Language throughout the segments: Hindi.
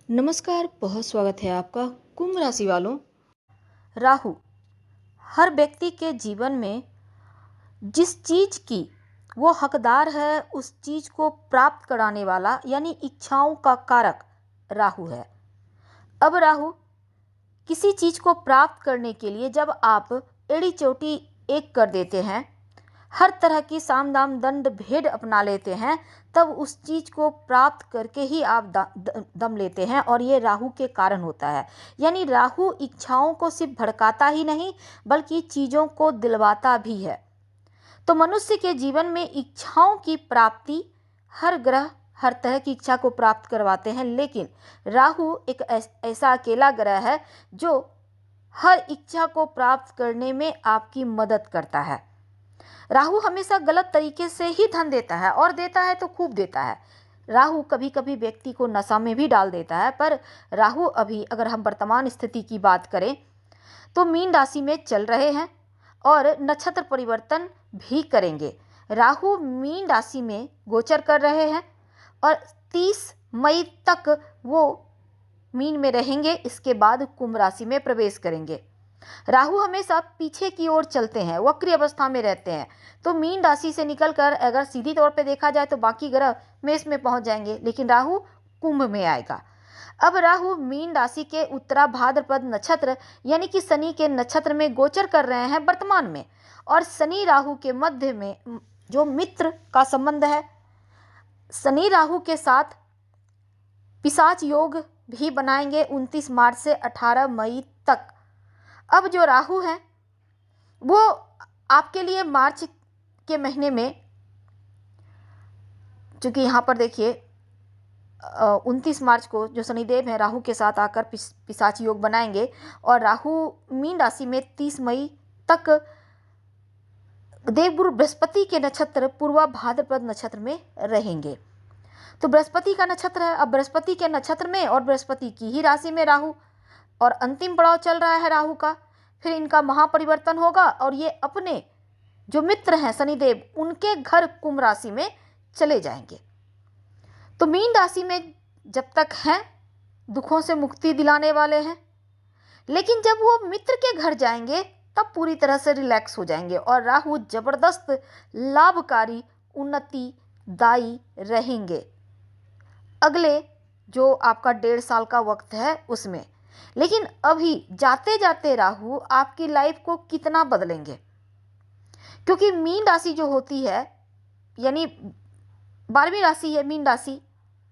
नमस्कार, बहुत स्वागत है आपका। कुंभ राशि वालों, राहु हर व्यक्ति के जीवन में जिस चीज की वो हकदार है उस चीज को प्राप्त कराने वाला यानी इच्छाओं का कारक राहु है। अब राहु किसी चीज को प्राप्त करने के लिए जब आप एड़ी चोटी एक कर देते हैं, हर तरह की साम दाम दंड भेद अपना लेते हैं, तब उस चीज को प्राप्त करके ही आप दम लेते हैं और ये राहु के कारण होता है। यानी राहु इच्छाओं को सिर्फ भड़काता ही नहीं बल्कि चीजों को दिलवाता भी है। तो मनुष्य के जीवन में इच्छाओं की प्राप्ति, हर ग्रह हर तरह की इच्छा को प्राप्त करवाते हैं, लेकिन राहु एक ऐसा अकेला ग्रह है जो हर इच्छा को प्राप्त करने में आपकी मदद करता है। राहु हमेशा गलत तरीके से ही धन देता है और देता है तो खूब देता है। राहु कभी कभी व्यक्ति को नशा में भी डाल देता है, पर राहु अभी अगर हम वर्तमान स्थिति की बात करें तो मीन राशि में चल रहे हैं और नक्षत्र परिवर्तन भी करेंगे। राहु मीन राशि में गोचर कर रहे हैं और 30 मई तक वो मीन में रहेंगे, इसके बाद कुंभ राशि में प्रवेश करेंगे। राहु हमेशा पीछे की ओर चलते हैं, वक्री अवस्था में रहते हैं, तो मीन राशि से निकलकर अगर सीधी तौर पे देखा जाए तो बाकी ग्रह मेष में पहुंच जाएंगे, लेकिन राहु कुंभ में आएगा। अब राहु मीन राशि के उत्तरा भाद्रपद नक्षत्र यानी कि शनि के नक्षत्र में गोचर कर रहे हैं वर्तमान में, और शनि राहु के मध्य में जो मित्र का संबंध है, शनि राहु के साथ पिशाच योग भी बनाएंगे 29 मार्च से 18 मई तक। अब जो राहु है वो आपके लिए मार्च के महीने में, चूंकि यहाँ पर देखिए 29 मार्च को जो शनिदेव हैं राहु के साथ आकर पिशाच योग बनाएंगे और राहु मीन राशि में 30 मई तक देवगुरु बृहस्पति के नक्षत्र पूर्वा भाद्रपद नक्षत्र में रहेंगे। तो बृहस्पति का नक्षत्र है, अब बृहस्पति के नक्षत्र में और बृहस्पति की ही राशि में राहु, और अंतिम पड़ाव चल रहा है राहु का। फिर इनका महापरिवर्तन होगा और ये अपने जो मित्र हैं शनिदेव उनके घर कुंभ राशि में चले जाएंगे। तो मीन राशि में जब तक हैं दुखों से मुक्ति दिलाने वाले हैं, लेकिन जब वो मित्र के घर जाएंगे तब पूरी तरह से रिलैक्स हो जाएंगे और राहु जबरदस्त लाभकारी उन्नति दायी रहेंगे अगले जो आपका 1.5 साल का वक्त है उसमें। लेकिन अभी जाते जाते राहु आपकी लाइफ को कितना बदलेंगे, क्योंकि मीन राशि जो होती है यानी 12वीं राशि है मीन राशि,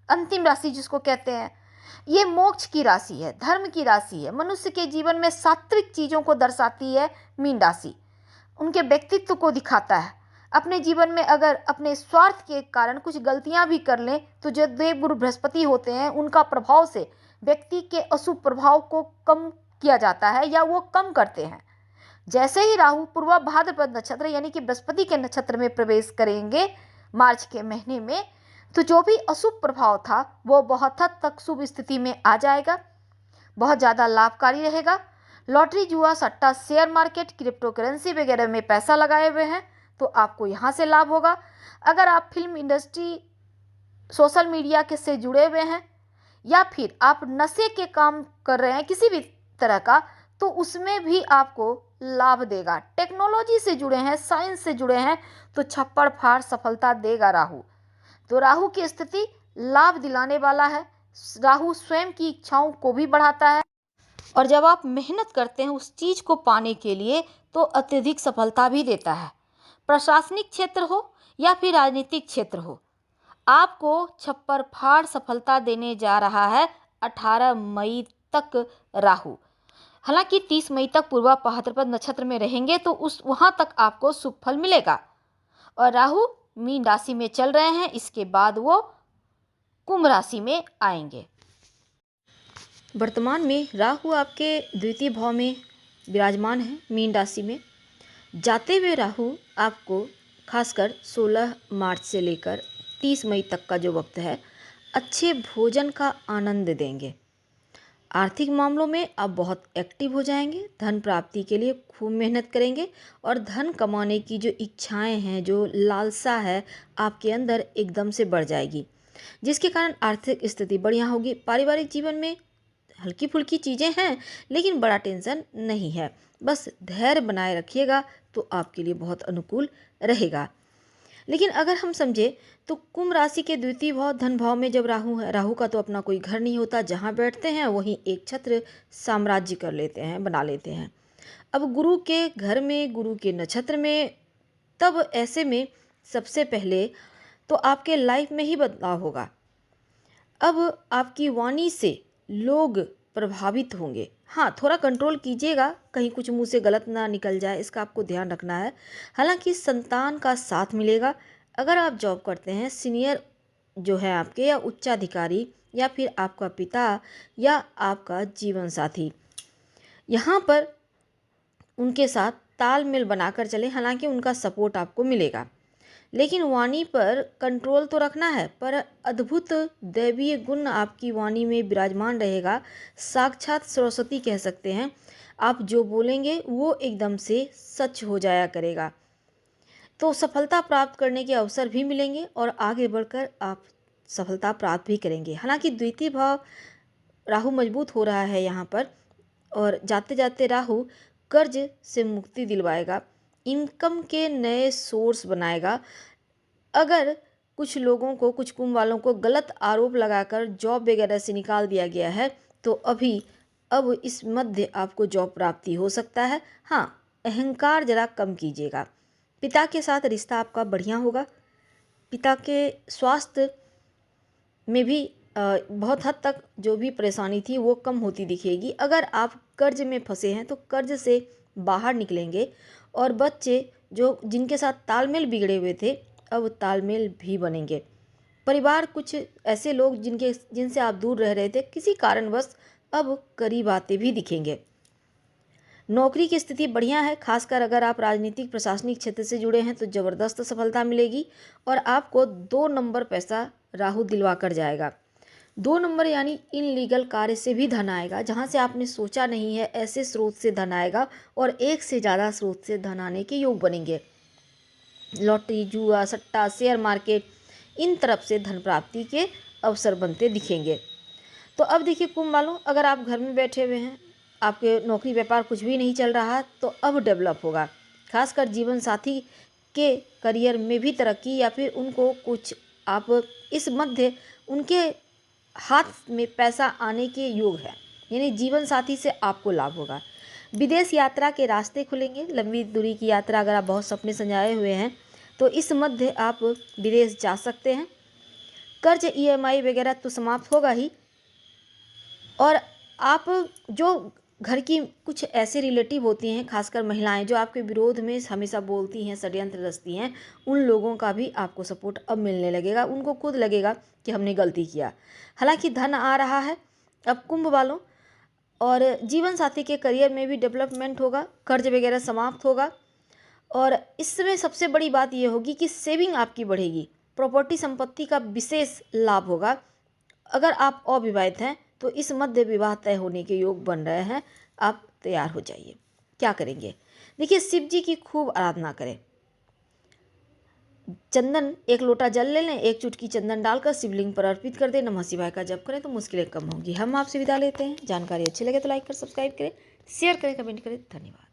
अंतिम राशि जिसको कहते हैं, ये मोक्ष की राशि है, धर्म की राशि है, मनुष्य के जीवन में सात्विक चीजों को दर्शाती है मीन राशि, उनके व्यक्तित्व को दिखाता है। अपने जीवन में अगर अपने स्वार्थ के कारण कुछ गलतियां भी कर लें तो जो देवगुरु बृहस्पति होते हैं उनका प्रभाव से व्यक्ति के अशुभ प्रभाव को कम किया जाता है या वो कम करते हैं। जैसे ही राहु पूर्वा भाद्रपद नक्षत्र यानी कि बृहस्पति के नक्षत्र में प्रवेश करेंगे मार्च के महीने में, तो जो भी अशुभ प्रभाव था वो बहुत हद तक शुभ स्थिति में आ जाएगा, बहुत ज़्यादा लाभकारी रहेगा। लॉटरी, जुआ, सट्टा, शेयर मार्केट, क्रिप्टो करेंसी वगैरह में पैसा लगाए हुए हैं तो आपको यहाँ से लाभ होगा। अगर आप फिल्म इंडस्ट्री, सोशल मीडिया के से जुड़े हुए हैं या फिर आप नशे के काम कर रहे हैं किसी भी तरह का, तो उसमें भी आपको लाभ देगा। टेक्नोलॉजी से जुड़े हैं, साइंस से जुड़े हैं तो छप्पड़ फाड़ सफलता देगा राहु। तो राहु की स्थिति लाभ दिलाने वाला है। राहु स्वयं की इच्छाओं को भी बढ़ाता है और जब आप मेहनत करते हैं उस चीज को पाने के लिए तो अत्यधिक सफलता भी देता है। प्रशासनिक क्षेत्र हो या फिर राजनीतिक क्षेत्र हो, आपको छप्पर फाड़ सफलता देने जा रहा है 18 मई तक राहु। हालांकि 30 मई तक पूर्वा भाद्रपद नक्षत्र में रहेंगे तो उस वहां तक आपको शुभ फल मिलेगा और राहु मीन राशि में चल रहे हैं, इसके बाद वो कुंभ राशि में आएंगे। वर्तमान में राहु आपके द्वितीय भाव में विराजमान है मीन राशि में। जाते हुए राहु आपको खासकर 16 मार्च से लेकर 30 मई तक का जो वक्त है अच्छे भोजन का आनंद देंगे। आर्थिक मामलों में आप बहुत एक्टिव हो जाएंगे, धन प्राप्ति के लिए खूब मेहनत करेंगे और धन कमाने की जो इच्छाएं हैं, जो लालसा है आपके अंदर एकदम से बढ़ जाएगी। जिसके कारण आर्थिक स्थिति बढ़िया होगी। पारिवारिक जीवन में हल्की फुल्की चीज़ें हैं, लेकिन बड़ा टेंशन नहीं है। बस धैर्य बनाए रखिएगा तो आपके लिए बहुत अनुकूल रहेगा। लेकिन अगर हम समझे तो कुंभ राशि के द्वितीय भाव धन भाव में जब राहु है, राहु का तो अपना कोई घर नहीं होता, जहाँ बैठते हैं वहीं एक छत्र साम्राज्य कर लेते हैं, बना लेते हैं। अब गुरु के घर में, गुरु के नक्षत्र में, तब ऐसे में सबसे पहले तो आपके लाइफ में ही बदलाव होगा। अब आपकी वाणी से लोग प्रभावित होंगे। हाँ, थोड़ा कंट्रोल कीजिएगा, कहीं कुछ मुंह से गलत ना निकल जाए, इसका आपको ध्यान रखना है। हालांकि संतान का साथ मिलेगा। अगर आप जॉब करते हैं, सीनियर जो है आपके या उच्चाधिकारी या फिर आपका पिता या आपका जीवन साथी, यहाँ पर उनके साथ तालमेल बनाकर चले। हालांकि उनका सपोर्ट आपको मिलेगा, लेकिन वाणी पर कंट्रोल तो रखना है। पर अद्भुत दैवीय गुण आपकी वाणी में विराजमान रहेगा। साक्षात सरस्वती कह सकते हैं। आप जो बोलेंगे वो एकदम से सच हो जाया करेगा। तो सफलता प्राप्त करने के अवसर भी मिलेंगे और आगे बढ़कर आप सफलता प्राप्त भी करेंगे। हालांकि द्वितीय भाव राहु मजबूत हो रहा है यहाँ पर, और जाते जाते राहु कर्ज से मुक्ति दिलवाएगा, इनकम के नए सोर्स बनाएगा। अगर कुछ लोगों को, कुछ कुंभ वालों को गलत आरोप लगाकर जॉब वगैरह से निकाल दिया गया है, तो अब इस मध्य आपको जॉब प्राप्ति हो सकता है। हाँ, अहंकार जरा कम कीजिएगा। पिता के साथ रिश्ता आपका बढ़िया होगा। पिता के स्वास्थ्य में भी बहुत हद तक जो भी परेशानी थी वो कम होती दिखेगी। अगर आप कर्ज में फंसे हैं तो कर्ज से बाहर निकलेंगे, और बच्चे जो जिनके साथ तालमेल बिगड़े हुए थे अब तालमेल भी बनेंगे। परिवार, कुछ ऐसे लोग जिनसे आप दूर रह रहे थे, किसी कारणवश अब करीब आते भी दिखेंगे। नौकरी की स्थिति बढ़िया है। खासकर अगर आप राजनीतिक प्रशासनिक क्षेत्र से जुड़े हैं तो ज़बरदस्त सफलता मिलेगी, और आपको 2 नंबर पैसा राहु दिलवा कर जाएगा। 2 नंबर यानी इनलीगल कार्य से भी धन आएगा, जहां से आपने सोचा नहीं है ऐसे स्रोत से धन आएगा, और एक से ज़्यादा स्रोत से धन आने के योग बनेंगे। लॉटरी, जुआ, सट्टा, शेयर मार्केट, इन तरफ से धन प्राप्ति के अवसर बनते दिखेंगे। तो अब देखिए कुंभ वालों, अगर आप घर में बैठे हुए हैं, आपके नौकरी व्यापार कुछ भी नहीं चल रहा, तो अब डेवलप होगा। खासकर जीवन साथी के करियर में भी तरक्की, या फिर उनको कुछ आप इस मध्य उनके हाथ में पैसा आने के योग है, यानी जीवन साथी से आपको लाभ होगा। विदेश यात्रा के रास्ते खुलेंगे। लंबी दूरी की यात्रा, अगर आप बहुत सपने संजाए हुए हैं तो इस मध्य आप विदेश जा सकते हैं। कर्ज, ईएमआई वगैरह तो समाप्त होगा ही, और आप जो घर की कुछ ऐसे रिलेटिव होती हैं, खासकर महिलाएं, जो आपके विरोध में हमेशा बोलती हैं, षड्यंत्र रचती हैं, उन लोगों का भी आपको सपोर्ट अब मिलने लगेगा। उनको खुद लगेगा कि हमने गलती किया। हालांकि धन आ रहा है अब कुंभ वालों, और जीवन साथी के करियर में भी डेवलपमेंट होगा, कर्ज वगैरह समाप्त होगा। और इसमें सबसे बड़ी बात यह होगी कि सेविंग आपकी बढ़ेगी। प्रॉपर्टी संपत्ति का विशेष लाभ होगा। अगर आप अविवाहित हैं तो इस मध्य विवाह तय होने के योग बन रहे हैं। आप तैयार हो जाइए। क्या करेंगे? देखिए, शिव जी की खूब आराधना करें। चंदन, 1 लोटा जल ले लें, 1 चुटकी चंदन डालकर शिवलिंग पर अर्पित कर दें, नमः शिवाय का जप करें तो मुश्किलें कम होंगी। हम आपसे विदा लेते हैं। जानकारी अच्छी लगे तो लाइक कर सब्सक्राइब करें, शेयर करें, कमेंट करें। धन्यवाद।